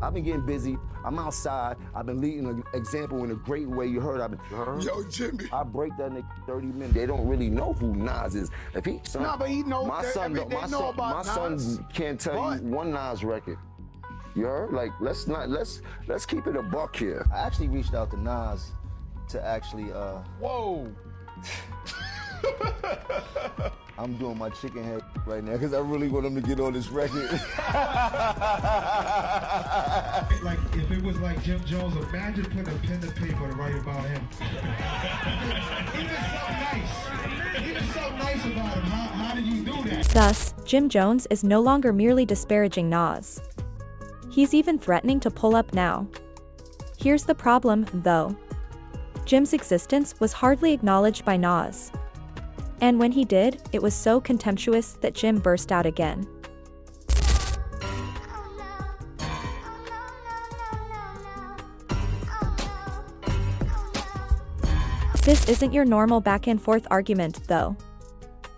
I've been getting busy. I'm outside. I've been leading an example in a great way. You heard? Yo, Jimmy. I break that nigga 30 minutes. They don't really know who Nas is. If he, son, No, but he knows. my son, They know about my Nas. son can't tell you one Nas record. You heard? Like, let's keep it a buck here. I actually reached out to Nas to actually, Whoa. I'm doing my chicken head right now because I really want him to get on this record. Like, if it was like Jim Jones, imagine putting a pen to paper to write about him. He was so nice. He was so nice about him. How did you do that? Thus, Jim Jones is no longer merely disparaging Nas. He's even threatening to pull up now. Here's the problem, though. Jim's existence was hardly acknowledged by Nas. And when he did, it was so contemptuous that Jim burst out again. This isn't your normal back-and-forth argument, though.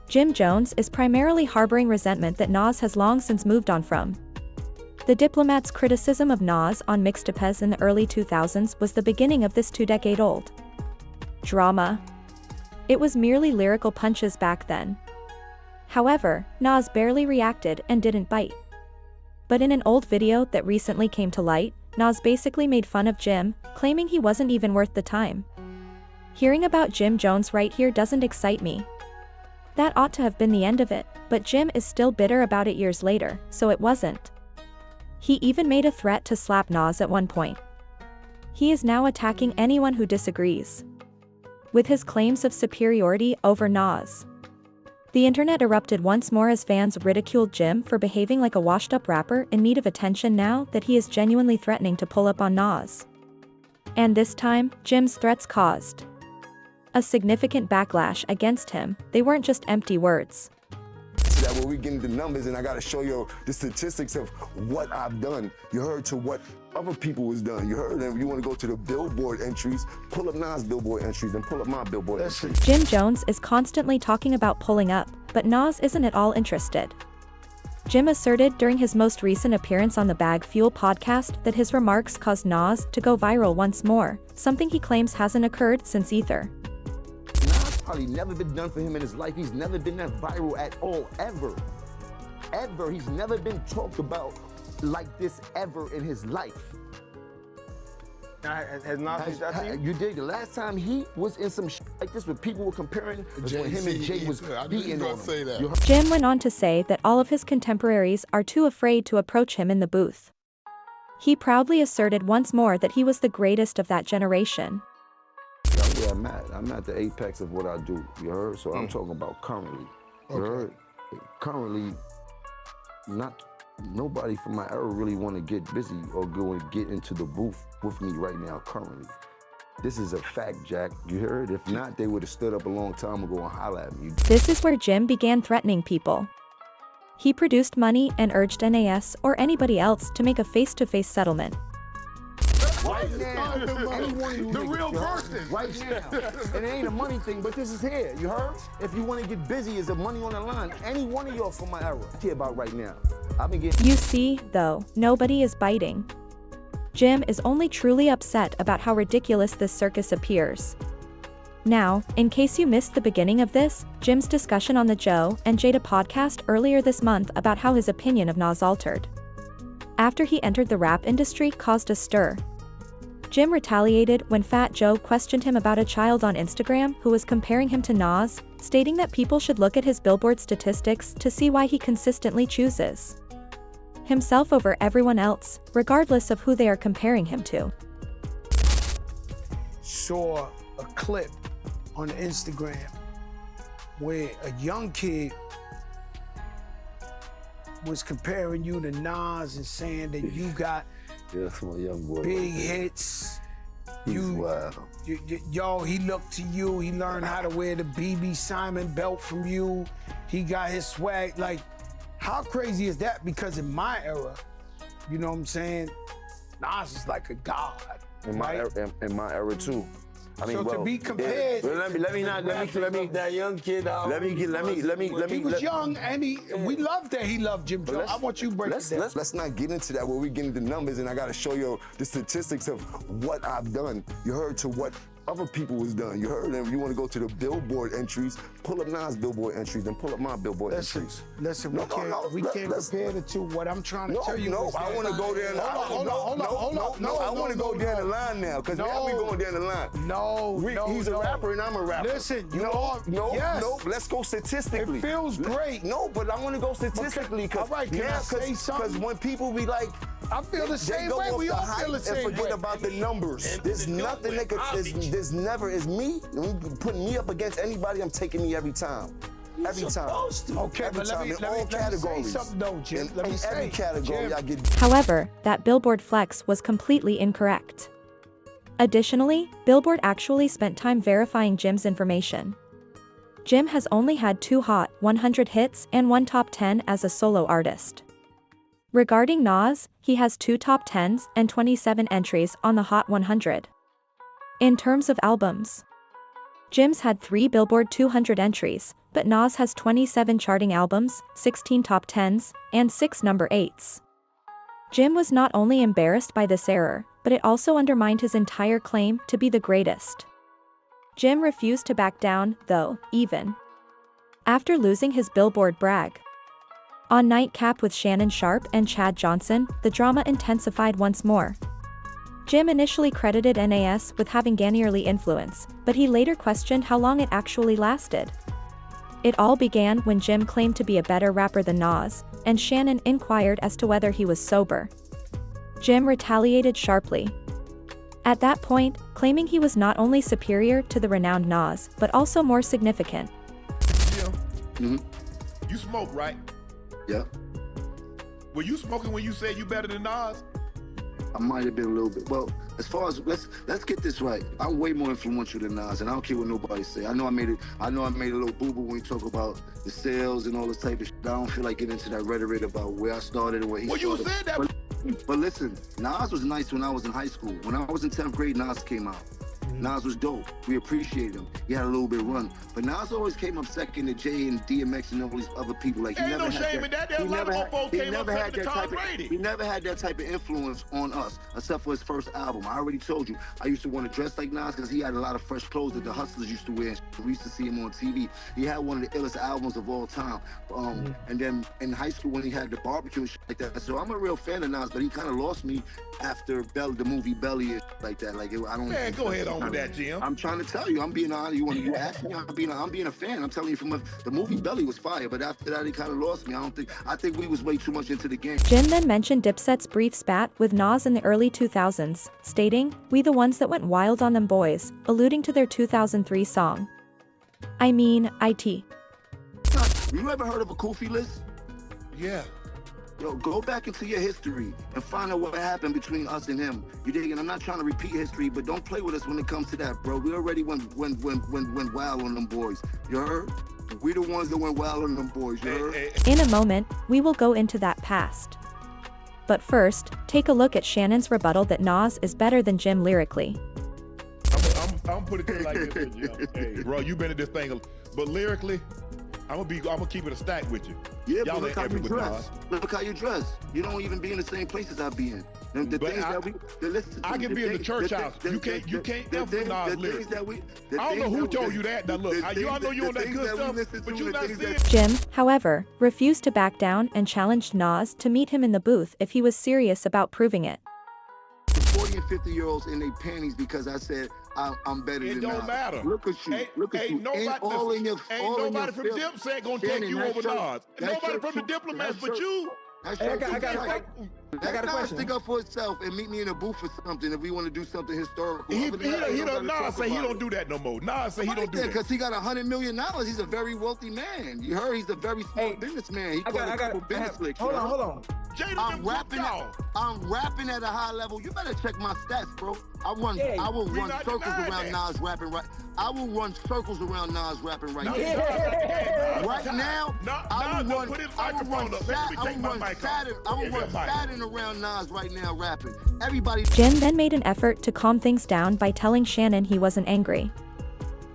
Jim Jones is primarily harboring resentment that Nas has long since moved on from. The Diplomat's criticism of Nas on Mixtapes in the early 2000s was the beginning of this two-decade-old drama. It was merely lyrical punches back then. However, Nas barely reacted and didn't bite. But in an old video that recently came to light, Nas basically made fun of Jim, claiming he wasn't even worth the time. Hearing about Jim Jones right here doesn't excite me. That ought to have been the end of it, but Jim is still bitter about it years later, so it wasn't. He even made a threat to slap Nas at one point. He is now attacking anyone who disagrees with his claims of superiority over Nas. The internet erupted once more as fans ridiculed Jim for behaving like a washed-up rapper in need of attention now that he is genuinely threatening to pull up on Nas. And this time, Jim's threats caused a significant backlash against him. They weren't just empty words. That when we get into numbers and I gotta show you the statistics of what I've done. You heard to what other people was done. You heard them. You wanna go to the Billboard entries, pull up Nas Billboard entries, then pull up my Billboard entries. Jim Jones is constantly talking about pulling up, but Nas isn't at all interested. Jim asserted during his most recent appearance on the Bag Fuel podcast that his remarks caused Nas to go viral once more, something he claims hasn't occurred since Ether. Probably never been done for him in his life. He's never been that viral at all, ever. Ever. He's never been talked about like this ever in his life. Now, has Nas reached out to you? You did. The last time he was in some shit like this where people were comparing was when him and Jay was beating on him. Jim went on to say that all of his contemporaries are too afraid to approach him in the booth. He proudly asserted once more that he was the greatest of that generation. Yeah, I'm at the apex of what I do, you heard? So I'm talking about currently, you heard? Currently, nobody from my era really want to get busy or go and get into the booth with me right now, currently. This is a fact, Jack, you heard? If not, they would have stood up a long time ago and holler at me. This is where Jim began threatening people. He produced money and urged NAS or anybody else to make a face-to-face settlement. Right now, the real person. Right now. And it ain't a money thing, but this is here, you heard? If you want to get busy, is there money on the line? Any one of y'all from my era. I care about right now. I've been getting... You see, though, nobody is biting. Jim is only truly upset about how ridiculous this circus appears. Now, in case you missed the beginning of this, Jim's discussion on the Joe and Jada podcast earlier this month about how his opinion of Nas altered after he entered the rap industry caused a stir. Jim retaliated when Fat Joe questioned him about a child on Instagram who was comparing him to Nas, stating that people should look at his Billboard statistics to see why he consistently chooses himself over everyone else, regardless of who they are comparing him to. Saw a clip on Instagram where a young kid was comparing you to Nas and saying that you got Yeah, that's my young boy. big hits. He's wild. Yo, he looked to you. He learned how to wear the BB Simon belt from you. He got his swag. Like, how crazy is that? Because in my era, you know what I'm saying? Nas is like a god. In my era too. I mean, So well, to be compared, Well, let me that young kid out. he was young and we loved that he loved Jim Jones. I want you to break it down. Let's not get into that where we get into numbers and I gotta show you the statistics of what I've done. You heard to what other people was done. You heard them. You want to go to the Billboard entries, pull up Nas Billboard entries, then pull up my Billboard entries. Listen, we can't compare the two. What I'm trying to tell you is I want to go there. Hold on. I want to go down the line now because now we going down the line. He's a rapper and I'm a rapper. Listen, no. Let's go statistically. It feels great. No, but I want to go statistically because when people be like, I feel the same way. We all feel the same way. And forget about the numbers. There's nothing that could. There's never is me. Putting me up against anybody, I'm taking me every time. Every time. Okay, every but time. let In all categories. say something though, Jim. In every category, Jim. I get. However, that Billboard flex was completely incorrect. Additionally, Billboard actually spent time verifying Jim's information. Jim has only had 2 Hot 100 hits and 1 top 10 as a solo artist. Regarding Nas, he has 2 top 10s and 27 entries on the Hot 100. In terms of albums, Jim's had 3 Billboard 200 entries, but Nas has 27 charting albums, 16 top 10s, and 6 number 8s. Jim was not only embarrassed by this error, but it also undermined his entire claim to be the greatest. Jim refused to back down, though, even after losing his Billboard brag. On Nightcap with Shannon Sharpe and Chad Johnson, the drama intensified once more. Jim initially credited Nas with having Ganierly influence, but he later questioned how long it actually lasted. It all began when Jim claimed to be a better rapper than Nas, and Shannon inquired as to whether he was sober. Jim retaliated sharply. At that point, claiming he was not only superior to the renowned Nas, but also more significant. Jim, you smoke, right? Yeah. Were you smoking when you said you better than Nas? I might have been a little bit. Well, as far as let's get this right. I'm way more influential than Nas, and I don't care what nobody say. I know I made a little boo-boo when you talk about the sales and all this type of shit. I don't feel like getting into that rhetoric about where I started and where he started. Well, you said that. But listen, Nas was nice when I was in high school. When I was in 10th grade, Nas came out. Nas was dope. We appreciated him. He had a little bit of run. But Nas always came up second to Jay and DMX and all these other people. Like, he Ain't never no had shame in that. There's a lot of folks came up second to Tom Brady. He never had that type of influence on us, except for his first album. I already told you, I used to want to dress like Nas because he had a lot of fresh clothes that the hustlers used to wear. We used to see him on TV. He had one of the illest albums of all time. And then in high school when he had the barbecue and shit like that. So I'm a real fan of Nas, but he kind of lost me after the movie Belly and shit like that. Like, I don't. Man, go ahead on with that, Jim. I'm trying to tell you, I'm being honest. You ask me, I'm being a fan. I'm telling you, the movie Belly was fire, but after that, he kind of lost me. I think we was way too much into the game. Jim then mentioned Dipset's brief spat with Nas in the early 2000s, stating, "We the ones that went wild on them boys," alluding to their 2003 song. I mean, IT. You ever heard of a Kofi list? Yeah. Yo, go back into your history and find out what happened between us and him. You dig? And I'm not trying to repeat history, but don't play with us when it comes to that, bro. We already went wild on them boys. You heard? We the ones that went wild on them boys. You heard? In a moment, we will go into that past. But first, take a look at Shannon's rebuttal that Nas is better than Jim lyrically. I'm putting it like this, Jim. Hey, bro, you been in this thing, but lyrically, I'm gonna keep it a stack with you. Yeah, y'all but look how you dress. Nas. Look how you dress. You don't even be in the same places I be in. The But things that we listen to. I can be in the church house. You can't influence Nas lyrics. I don't know who told you that. Now look, I know you on that good stuff, but you not seeing. Jim, however, refused to back down and challenged Nas to meet him in the booth if he was serious about proving it. 40 and 50-year-olds in their panties because I said I'm better than Nas. It don't matter. Look at you. Look at you. Nobody from Dipset gonna take you over Nas. Nobody from the Diplomats but you. I got a question. Stick up for itself and meet me in a booth for something if we want to do something historical. Nas say he don't do that no more. Nas say he don't do that because he got $100 million. He's a very wealthy man. You heard? He's a very smart businessman. He got a couple business clicks. Hold on. I'm rapping at a high level. You better check my stats, bro. I will run circles around Nas rapping right. I will run circles around Nas rapping right now. Right now, I will run Saturn around Nas right now rapping. Everybody. Jim then made an effort to calm things down by telling Shannon he wasn't angry.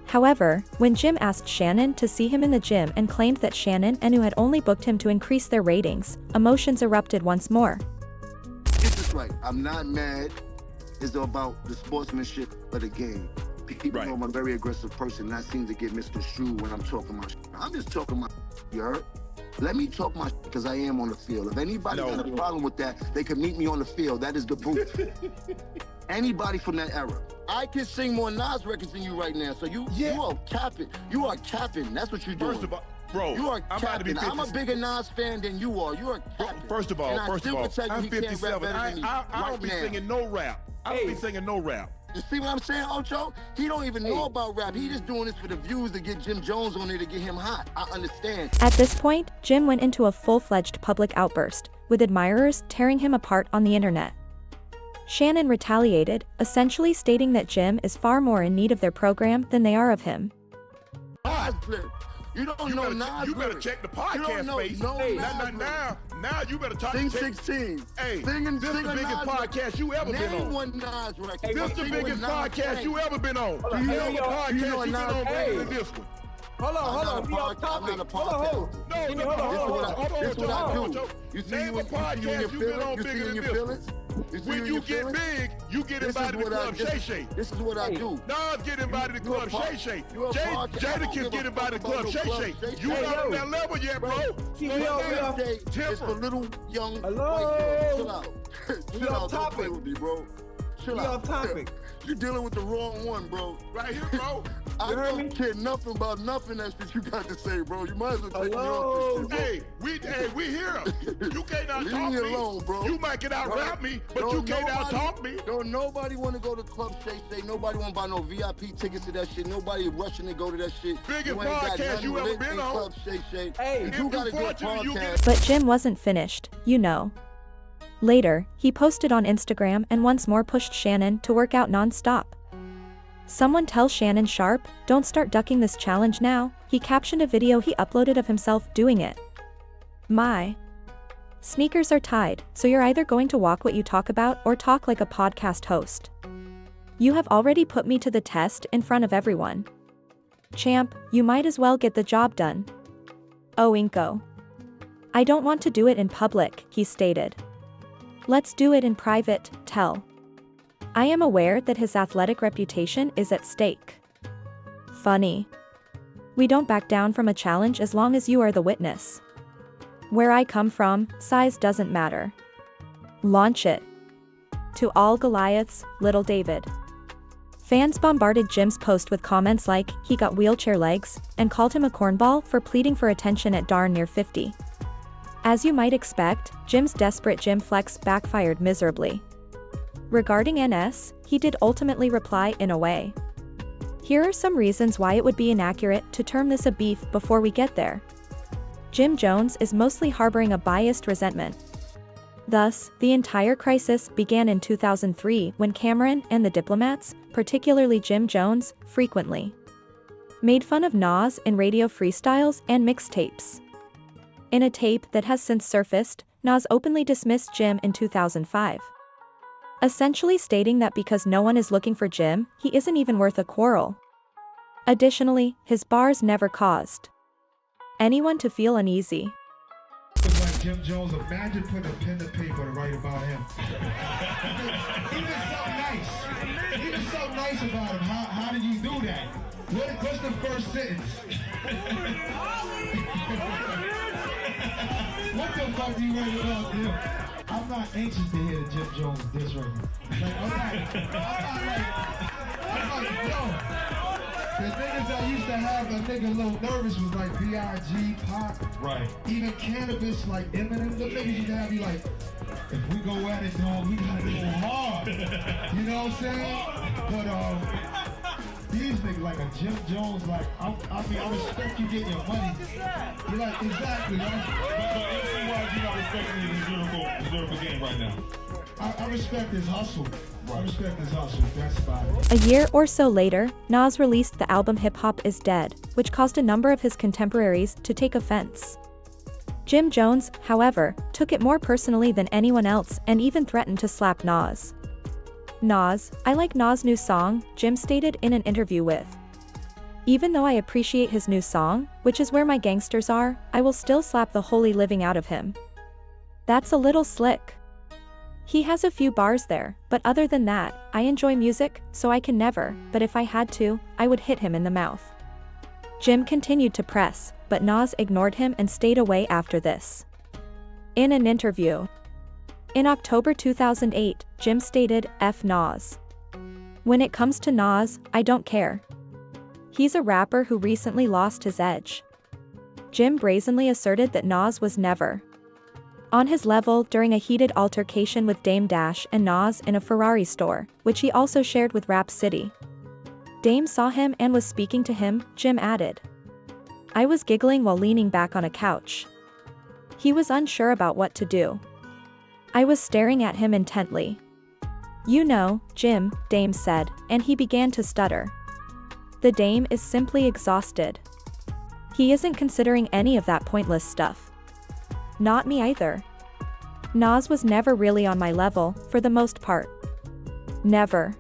However, when Jim asked Shannon to see him in the gym and claimed that Shannon and Anu had only booked him to increase their ratings, emotions erupted once more. Get this right. I'm not mad. It's about the sportsmanship of the game. People know I'm a very aggressive person, and I seem to get misconstrued when I'm talking my shit. I'm just talking my shit, you heard? Let me talk my shit because I am on the field. If anybody got a problem with that, they can meet me on the field. That is the proof. Anybody from that era. I can sing more Nas records than you right now, so you are capping. You are capping. That's what you're doing. First of all, bro, you are capping. I'm a bigger Nas fan than you are. You are capping. First of all, I'm 57. I don't be singing no rap. I don't be singing no rap. You see what I'm saying, Ocho? He don't even know about rap. He just doing this for the views to get Jim Jones on there to get him hot. I understand. At this point, Jim went into a full-fledged public outburst, with admirers tearing him apart on the internet. Shannon retaliated, essentially stating that Jim is far more in need of their program than they are of him. You don't know Nas. You better check the podcast space. Now you better talk. Sing 16. Hey, this is the biggest podcast you ever been on. Name one Nas record. This is the biggest podcast you ever been on. You know the podcast you been on bigger than this one. Hold on. We off topic. Hold on. This is what I do. You see Name a podcast you been on bigger than this one. When you get big, you get invited to Club Shay Shay. This is what I do. Nas get invited to Club Shay Shay. Jadakiss get invited to Club Shay Shay. You not on that level yet, bro. It's for little young white girls. Chill out. Chill out. Don't play with me, bro. Chill out. You dealing with the wrong one, bro. Right here, bro. I don't care nothing about nothing else that you got to say, bro. You might as well take me off this shit, bro. We here. You can't out-talk me. Leave me alone, bro. You might get out-rap me, but you can't out-talk me. Don't nobody want to go to Club Shay Shay. Nobody want to buy no VIP tickets to that shit. Nobody rushing to go to that shit. Biggest podcast you ever been on. Club Shay Shay. Hey, you got a good podcast. But Jim wasn't finished, you know. Later, he posted on Instagram and once more pushed Shannon to work out non-stop. Someone tell Shannon Sharpe, don't start ducking this challenge now. He captioned a video he uploaded of himself doing it. My sneakers are tied, so you're either going to walk what you talk about or talk like a podcast host. You have already put me to the test in front of everyone. Champ, you might as well get the job done. Oh Inko. I don't want to do it in public, he stated. Let's do it in private, tell. I am aware that his athletic reputation is at stake. Funny. We don't back down from a challenge as long as you are the witness. Where I come from, size doesn't matter. Launch it. To all Goliaths, little David. Fans bombarded Jim's post with comments like, he got wheelchair legs, and called him a cornball for pleading for attention at darn near 50. As you might expect, Jim's desperate Jim flex backfired miserably. Regarding NS, he did ultimately reply in a way. Here are some reasons why it would be inaccurate to term this a beef before we get there. Jim Jones is mostly harboring a biased resentment. Thus, the entire crisis began in 2003 when Cameron and the Diplomats, particularly Jim Jones, frequently made fun of Nas in radio freestyles and mixtapes. In a tape that has since surfaced, Nas openly dismissed Jim in 2005. Essentially stating that because no one is looking for Jim, he isn't even worth a quarrel. Additionally, his bars never caused anyone to feel uneasy. It's like Jim Jones, imagine putting a pen to paper to write about him. He was so nice. He was so nice about him. How did you do that? What's the first sentence? What the fuck do you write about him? I'm not anxious to hear the Jim Jones diss record. Like, I'm like, yo. The niggas I used to have, a nigga a little nervous was like B.I.G., Pac. Right. Even Cannabis, like Eminem. The niggas used to have you like, if we go at it, dog, we gotta go hard. You know what I'm saying? But, these niggas like a Jim Jones, like, I mean, I respect you getting your money. You're like, exactly, right? But MC, why you not respecting his lyrical game right now? I respect his hustle. I respect his hustle. That's fine. A year or so later, Nas released the album Hip Hop Is Dead, which caused a number of his contemporaries to take offense. Jim Jones, however, took it more personally than anyone else and even threatened to slap Nas. Nas, I like Nas' new song, Jim stated in an interview with. Even though I appreciate his new song, which is where my gangsters are, I will still slap the holy living out of him. That's a little slick. He has a few bars there, but other than that, I enjoy music, so I can never, but if I had to, I would hit him in the mouth. Jim continued to press, but Nas ignored him and stayed away after this. In an interview in October 2008, Jim stated, "F Nas. When it comes to Nas, I don't care. He's a rapper who recently lost his edge." Jim brazenly asserted that Nas was never on his level during a heated altercation with Dame Dash and Nas in a Ferrari store, which he also shared with Rap City. Dame saw him and was speaking to him, Jim added. "I was giggling while leaning back on a couch. He was unsure about what to do. I was staring at him intently. You know, Jim," Dame said, and he began to stutter. The Dame is simply exhausted. He isn't considering any of that pointless stuff. Not me either. Nas was never really on my level, for the most part. Never.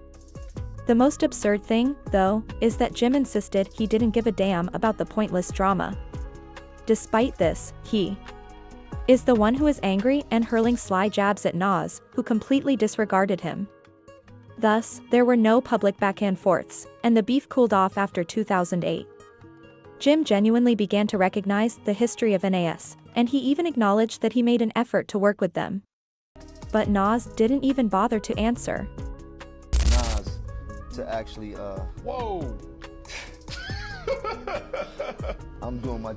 The most absurd thing, though, is that Jim insisted he didn't give a damn about the pointless drama. Despite this, he is the one who is angry and hurling sly jabs at Nas, who completely disregarded him. Thus, there were no public back and forths, and the beef cooled off after 2008. Jim genuinely began to recognize the history of NAS, and he even acknowledged that he made an effort to work with them. But Nas didn't even bother to answer. Nas to actually, Whoa! I'm doing my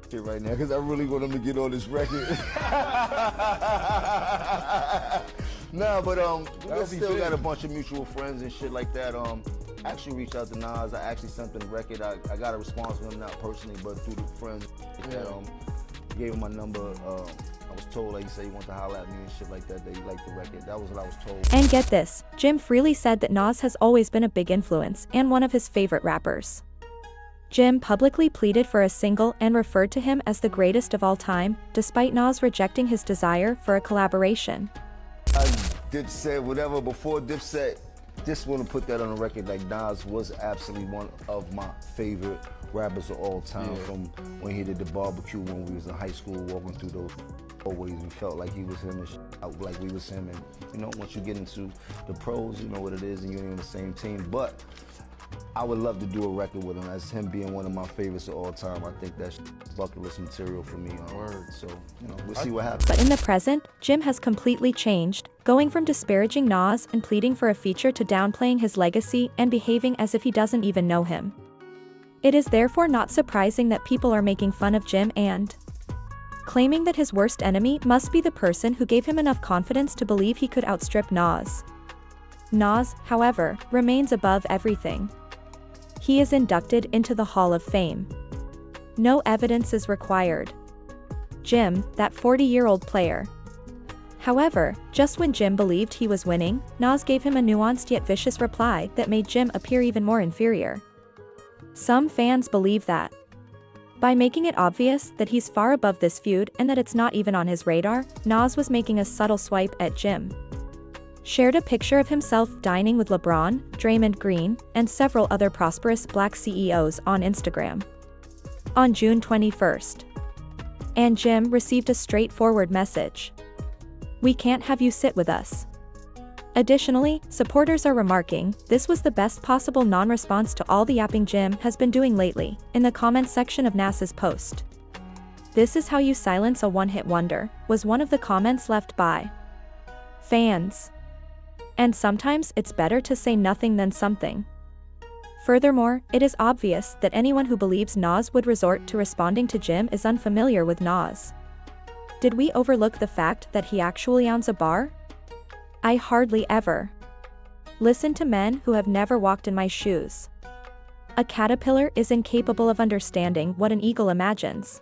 shit right now because I really want him to get on this record. Nah, but we still got a bunch of mutual friends and shit like that. I actually reached out to Nas. I actually sent him the record. I got a response from him, not personally, but through the friends that gave him my number. I was told, like, he said he wanted to holler at me and shit like that he liked the record. That was what I was told. And get this, Jim freely said that Nas has always been a big influence and one of his favorite rappers. Jim publicly pleaded for a single and referred to him as the greatest of all time, despite Nas rejecting his desire for a collaboration. Dipset, whatever, before Dipset, just want to put that on the record, like Nas was absolutely one of my favorite rappers of all time. From when he did the barbecue when we was in high school, walking through those hallways, we felt like he was him and like we was him. And you know, once you get into the pros, you know what it is, and you're on the same team. But I would love to do a record with him, as him being one of my favorites of all time. I think that's bucket list material for me. So, you know, we'll see what happens. But in the present, Jim has completely changed, going from disparaging Nas and pleading for a feature to downplaying his legacy and behaving as if he doesn't even know him. It is therefore not surprising that people are making fun of Jim and claiming that his worst enemy must be the person who gave him enough confidence to believe he could outstrip Nas. Nas, however, remains above everything. He is inducted into the Hall of Fame. No evidence is required. Jim, that 40-year-old player. However, just when Jim believed he was winning, Nas gave him a nuanced yet vicious reply that made Jim appear even more inferior. Some fans believe that by making it obvious that he's far above this feud and that it's not even on his radar, Nas was making a subtle swipe at Jim. Shared a picture of himself dining with LeBron, Draymond Green, and several other prosperous black CEOs on Instagram on June 21st. And Jim received a straightforward message. "We can't have you sit with us." Additionally, supporters are remarking, this was the best possible non-response to all the yapping Jim has been doing lately, in the comments section of Nas's post. "This is how you silence a one-hit wonder," was one of the comments left by fans. And sometimes it's better to say nothing than something. Furthermore, it is obvious that anyone who believes Nas would resort to responding to Jim is unfamiliar with Nas. Did we overlook the fact that he actually owns a bar? I hardly ever listen to men who have never walked in my shoes. A caterpillar is incapable of understanding what an eagle imagines.